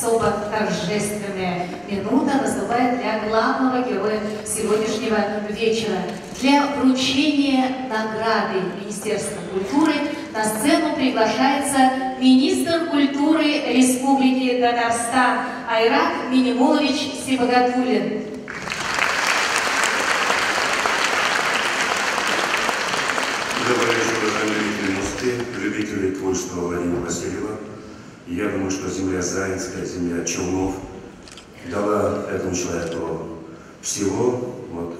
особо торжественная минута наступает для главного героя сегодняшнего вечера. Для вручения награды Министерства культуры на сцену приглашается министр культуры Республики Татарстан Айрат Минимолович Сибагатуллин. Добрый вечер, уважаемые любители Москвы, любители творчества Владимира Васильева. Я думаю, что земля Заинская, земля Челнов дала этому человеку всего,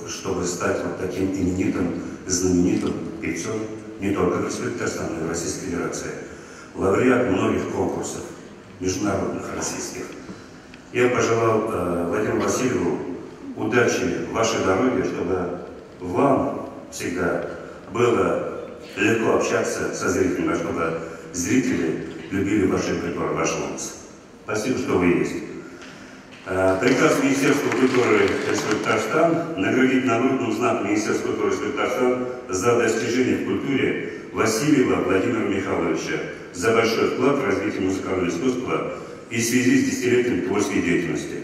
чтобы стать таким именитым, знаменитым певцом не только в Республике Татарстан, но и в Российской Федерации. Лауреат многих конкурсов, международных, российских. Я пожелал Владимиру Васильеву удачи в вашей дороге, чтобы вам всегда было легко общаться со зрителями, чтобы зрители любили ваш репертуар, ваш голос. Спасибо, что вы есть. Приказ Министерства культуры Республики Татарстан наградить народным знаком Министерства культуры Республики Татарстан за достижения в культуре Васильева Владимира Михайловича за большой вклад в развитие музыкального искусства и в связи с десятилетием творческой деятельности.